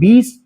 20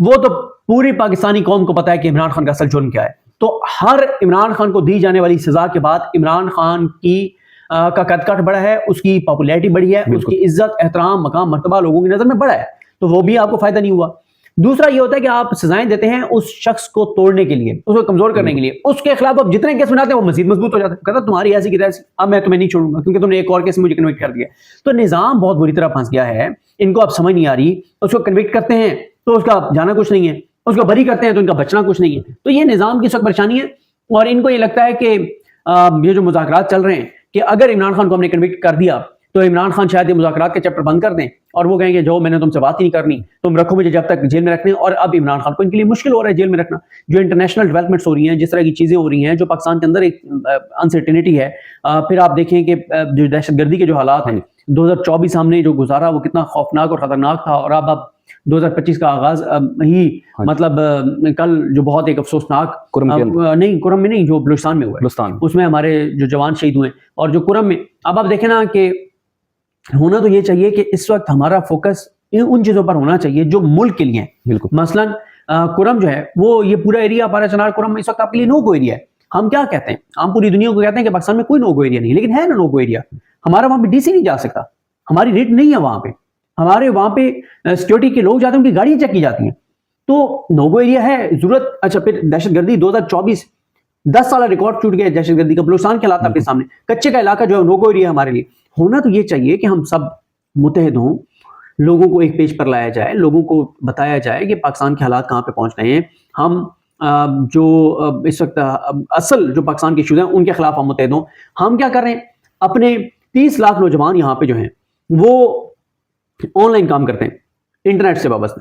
وہ تو پوری پاکستانی قوم کو پتا ہے کہ عمران خان کا اصل جرم کیا ہے. تو ہر عمران خان کو دی جانے والی سزا کے بعد عمران خان کی کا قد کٹ بڑھا ہے, اس کی پاپولیرٹی بڑھی ہے, اس کی عزت احترام مقام مرتبہ لوگوں کی نظر میں بڑھا ہے, تو وہ بھی آپ کو فائدہ نہیں ہوا. دوسرا یہ ہوتا ہے کہ آپ سزائیں دیتے ہیں اس شخص کو توڑنے کے لیے, اس کو کمزور کرنے کے لیے, اس کے خلاف آپ جتنے کیس بناتے ہیں وہ مزید مضبوط ہو جاتا ہے. کہتا تمہاری ایسی کی ایسی, اب میں تمہیں نہیں چھوڑوں گا کیونکہ تم نے ایک اور کیس مجھے کنوکٹ کر دیا. تو نظام بہت بری طرح پھنس گیا ہے, ان کو اب سمجھ نہیں آ رہی. اس کو کنوکٹ کرتے ہیں تو اس کا جانا کچھ نہیں ہے, اس کو بری کرتے ہیں تو ان کا بچنا کچھ نہیں ہے. تو یہ نظام کی سخت پریشانی ہے, اور ان کو یہ لگتا ہے کہ یہ جو مذاکرات چل رہے ہیں کہ اگر عمران خان کو ہم نے کنوکٹ کر دیا تو عمران خان شاید یہ مذاکرات کے چیپٹر بند کر دیں اور وہ کہیں گے جو میں نے تم سے بات ہی نہیں کرنی, تم رکھو مجھے جب تک جیل میں رکھنے. اور اب عمران خان کو ان کے لیے مشکل ہو رہا ہے جیل میں رکھنا. جو انٹرنیشنل ڈیولپمنٹس ہو رہی ہیں, جس طرح کی چیزیں ہو رہی ہیں, جو پاکستان کے اندر ایک انسرٹینٹی ہے. پھر آپ دیکھیں کہ جو دہشت گردی کے جو حالات ہیں 2024 ہم نے جو گزارا وہ کتنا خوفناک اور خطرناک تھا, اور اب 2025 کا آغاز ہی مطلب کل جو بہت ایک افسوسناک کرم میں نہیں جو بلوچستان میں ہوا ہے, اس میں ہمارے جو جوان شہید ہوئے, اور جو کرم میں. اب آپ دیکھیں نا کہ ہونا تو یہ چاہیے کہ اس وقت ہمارا فوکس ان چیزوں پر ہونا چاہیے جو ملک کے لیے ہیں. مثلاً کرم جو ہے وہ یہ پورا ایریا ہمارا چنار کرم اس وقت آپ کے لیے نو گو ایریا ہے. ہم کیا کہتے ہیں, ہم پوری دنیا کو کہتے ہیں کہ پاکستان میں کوئی نو گو ایریا نہیں, لیکن ہے نا نو گو ایریا. ہمارا وہاں پہ ڈی سی نہیں جا سکتا, ہماری ریٹ نہیں ہے وہاں پہ, ہمارے وہاں پہ سیکورٹی کے لوگ جاتے ہیں, ان کی گاڑیاں چیک کی جاتی ہیں. تو نو گو ایریا ہے ضرورت. اچھا پھر دہشت گردی 2024 10 سالہ ریکارڈ ٹوٹ گیا دہشت گردی کا. بلوچستان کے حالات آپ کے سامنے, کچے کا علاقہ جو ہے نو گو ایریا ہمارے لیے. ہونا تو یہ چاہیے کہ ہم سب متحد ہوں, لوگوں کو ایک پیج پر لایا جائے, لوگوں کو بتایا جائے کہ پاکستان کے حالات کہاں پہ پہنچ رہے ہیں. ہم جو اس وقت اصل جو پاکستان کے ایشوز ہیں ان کے خلاف ہم متحد ہوں. ہم کیا کر رہے ہیں, اپنے 30 لاکھ نوجوان یہاں پہ جو ہیں وہ آن لائن کام کرتے ہیں, انٹرنیٹ سے وابستہ.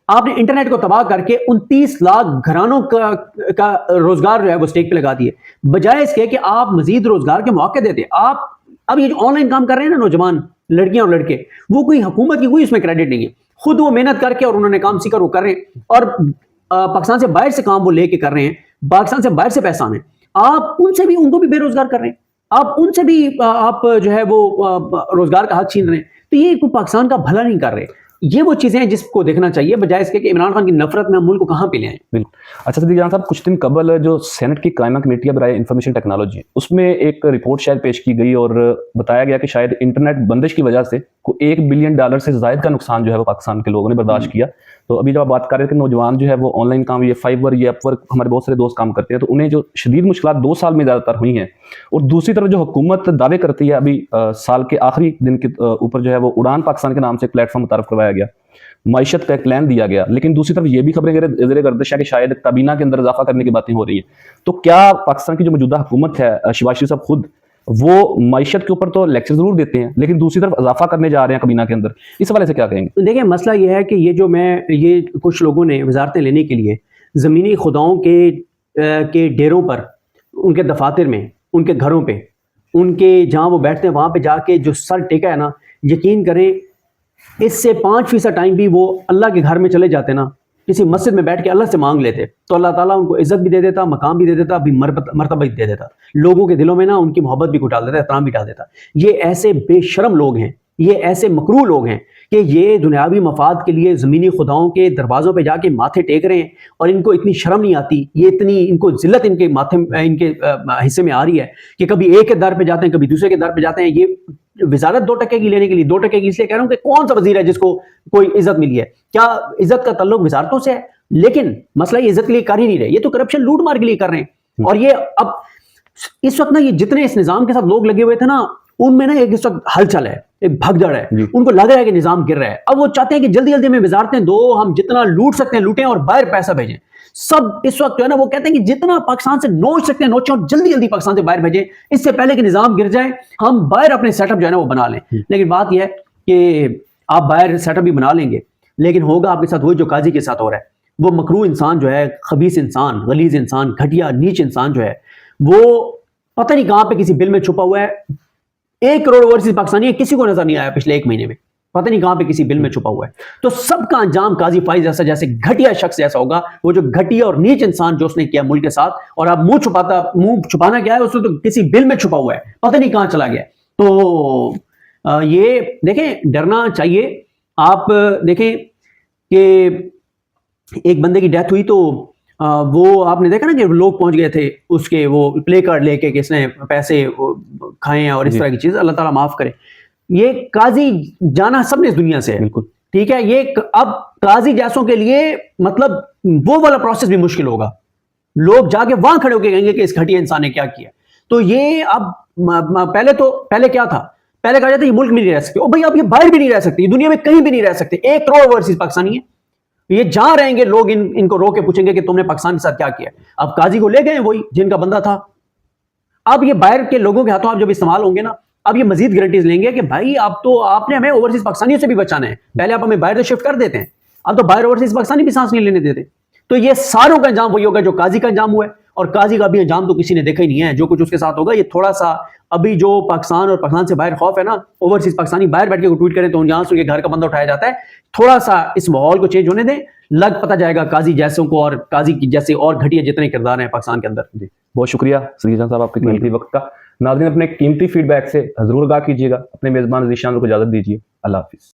آپ نے انٹرنیٹ کو تباہ کر کے ان 30 لاکھ گھرانوں کا روزگار جو ہے وہ اسٹیک پہ لگا دیے, بجائے اس کے کہ آپ مزید روزگار کے مواقع دیتے. آپ اب یہ جو آن لائن کام کر رہے ہیں نا نوجوان لڑکیاں اور لڑکے, وہ کوئی حکومت کی کوئی اس میں کریڈٹ نہیں ہے, خود وہ محنت کر کے اور انہوں نے کام سیکھ کر وہ کر رہے ہیں, اور پاکستان سے باہر سے کام وہ لے کے کر رہے ہیں, پاکستان سے باہر سے پیسہ آنے. آپ ان سے بھی ان کو بھی بے روزگار کر رہے ہیں, آپ ان سے بھی آپ جو ہے وہ روزگار کا حق چھین رہے ہیں. تو یہ کوئی پاکستان کا بھلا نہیں کر رہے. یہ وہ چیزیں ہیں جس کو دیکھنا چاہیے, بجائے اس کے کہ عمران خان کی نفرت میں ہم ملک کو کہاں پہ لے آئیں. بالکل. اچھا صدیق جان صاحب, کچھ دن قبل جو سینٹ کی قائمہ کمیٹی برائے انفارمیشن ٹیکنالوجی, اس میں ایک رپورٹ شاید پیش کی گئی اور بتایا گیا کہ شاید انٹرنیٹ بندش کی وجہ سے $1 بلین سے زائد کا نقصان جو ہے وہ پاکستان کے لوگوں نے برداشت کیا. تو ابھی جب آپ بات کر رہے تھے کہ نوجوان جو ہے وہ آن لائن کام, یہ فائبر یہ اپ ورک ہمارے بہت سارے دوست کام کرتے ہیں, تو انہیں جو شدید مشکلات 2 سال میں زیادہ تر ہوئی ہیں. اور دوسری طرف جو حکومت دعوے کرتی ہے, ابھی سال کے آخری دن کے اوپر جو ہے وہ اڑان پاکستان کے نام سے ایک پلیٹ فارم متعارف کروایا گیا, معیشت کا ایک پلان دیا گیا. لیکن دوسری طرف یہ بھی خبریں زیر گردش ہے کہ شاید کابینہ کے اندر اضافہ کرنے کی باتیں ہو رہی ہیں. تو کیا پاکستان کی جو موجودہ حکومت ہے, شہباز شریف صاحب خود وہ معیشت کے اوپر تو لیکچر ضرور دیتے ہیں, لیکن دوسری طرف اضافہ کرنے جا رہے ہیں کابینہ کے اندر, اس حوالے سے کیا کہیں گے؟ دیکھیں مسئلہ یہ ہے کہ یہ کچھ لوگوں نے وزارتیں لینے کے لیے زمینی خداؤں کے ڈیروں پر, ان کے دفاتر میں, ان کے گھروں پہ, ان کے جہاں وہ بیٹھتے ہیں وہاں پہ جا کے جو سر ٹیکا ہے نا, یقین کریں اس سے 5% ٹائم بھی وہ اللہ کے گھر میں چلے جاتے نا, کسی مسجد میں بیٹھ کے اللہ سے مانگ لیتے, تو اللہ تعالیٰ ان کو عزت بھی دے دیتا, مقام بھی دے دیتا, بھی مرتبہ بھی دے دیتا, لوگوں کے دلوں میں نا ان کی محبت بھی ڈال دیتا, احترام بھی ڈال دیتا. یہ ایسے بے شرم لوگ ہیں, یہ ایسے مکروہ لوگ ہیں کہ یہ دنیاوی مفاد کے لیے زمینی خداؤں کے دروازوں پہ جا کے ماتھے ٹیک رہے ہیں, اور ان کو اتنی شرم نہیں آتی, یہ اتنی ان کو ذلت ان کے ماتھے ان کے حصے میں آ رہی ہے کہ کبھی ایک کے در پہ جاتے ہیں, کبھی دوسرے کے در پہ جاتے ہیں. یہ وزارت 2% کی لینے کے لیے 2% کی اس لیے کہہ رہا ہوں کہ کون سا وزیر ہے جس کو کوئی عزت ملی ہے؟ کیا عزت کا تعلق وزارتوں سے ہے؟ لیکن مسئلہ یہ عزت کے لیے کر ہی نہیں رہے, یہ تو کرپشن لوٹ مار کے لیے کر رہے ہیں. اور یہ اب اس وقت نا یہ جتنے اس نظام کے ساتھ لوگ لگے ہوئے تھے نا, ان میں نا ایک اس وقت ہلچل ہے, ایک بھگدڑ ہے, ان کو لگ رہا ہے کہ نظام گر رہا ہے. اب وہ چاہتے ہیں کہ جلدی جلدی میں وزارتیں دو, ہم جتنا لوٹ سکتے ہیں لوٹیں اور باہر پیسہ بھیجیں. سب اس وقت جو ہے نا وہ کہتے ہیں کہ جتنا پاکستان سے نوچ سکتے ہیں نوچیں, اور جلدی جلدی پاکستان سے باہر بھیجیں, اس سے پہلے کہ نظام گر جائے ہم باہر اپنے سیٹ اپ جو ہے نا وہ بنا لیں. لیکن بات یہ ہے کہ آپ باہر سیٹ اپ بھی بنا لیں گے, لیکن ہوگا آپ کے ساتھ وہی جو قاضی کے ساتھ ہو رہا ہے. وہ مکروہ انسان جو ہے, خبیث انسان, غلیظ انسان, گھٹیا نیچ انسان جو ہے, وہ پتہ نہیں کہاں پہ کسی بل میں چھپا ہوا ہے. 1 کروڑ اوورسیز پاکستانی ہے, کسی کو نظر نہیں آیا پچھلے 1 مہینے میں, پتہ نہیں کہاں پہ کسی بل میں چھپا ہوا ہے. تو سب کا انجام قاضی فائز جیسا جیسے گھٹیا شخص جیسا ہوگا, وہ جو گھٹیا اور نیچ انسان جو اس نے کیا ملک کے ساتھ, اور اب منہ چھپانا کیا ہے, اس تو کسی بل میں چھپا ہوا ہے, پتہ نہیں کہاں چلا گیا. تو یہ دیکھیں ڈرنا چاہیے. آپ دیکھیں کہ ایک بندے کی ڈیتھ ہوئی تو وہ آپ نے دیکھا نا کہ لوگ پہنچ گئے تھے اس کے وہ پلے کارڈ لے کے کہ اس نے پیسے کھائے ہیں اور اس طرح کی چیز. اللہ تعالیٰ معاف کرے. یہ قاضی جانا سب نے اس دنیا سے ہے, بالکل ٹھیک ہے. یہ اب قاضی جیسوں کے لیے مطلب وہ والا پروسیس بھی مشکل ہوگا. لوگ جا کے وہاں کھڑے ہو کے کہیں گے کہ اس گھٹیا انسان نے کیا کیا. تو یہ اب پہلے کیا تھا, پہلے کہا جاتا ہے یہ ملک میں نہیں رہ سکتے. او بھائی آپ یہ باہر بھی نہیں رہ سکتے, دنیا میں کہیں بھی نہیں رہ سکتے. 1 کروڑ اوورسیز پاکستانی ہیں, یہ جہاں رہیں گے لوگ ان کو رو کے پوچھیں گے کہ تم نے پاکستان کے ساتھ کیا کیا. اب قاضی کو لے گئے وہی جن کا بندہ تھا. اب یہ باہر کے لوگوں کے ہاتھوں آپ جب استعمال ہوں گے نا, اب یہ مزید گارنٹیز لیں گے کہ بھائی آپ نے ہمیں اوورسیز پاکستانیوں سے بھی بچانا ہے. پہلے آپ ہمیں باہر سے شفٹ کر دیتے ہیں, اب تو باہر اوورسیز پاکستانی بھی سانس نہیں لینے دیتے. تو یہ ساروں کا انجام وہی ہوگا جو قاضی کا انجام ہوا ہے, اور قاضی کا بھی انجام تو کسی نے دیکھا ہی نہیں ہے. جو کچھ اس کے ساتھ ہوگا یہ تھوڑا سا ابھی جو پاکستان اور پاکستان سے باہر خوف ہے نا, اوورسیز پاکستانی باہر بیٹھ کے ٹویٹ کریں تو یہاں سے گھر کا بندہ اٹھایا جاتا ہے. تھوڑا سا اس ماحول کو چینج ہونے دیں, لگ پتہ جائے گا قاضی جیسوں کو اور قاضی کی جیسے اور گھٹیا جتنے کردار ہیں پاکستان کے اندر. جی بہت شکریہ صدیق جان صاحب آپ کے قیمتی وقت کا. ناظرین اپنے قیمتی فیڈ بیک سے ضرور آگاہ کیجیے گا. اپنے میزبان ذیشان کو اجازت دیجیے. اللہ حافظ.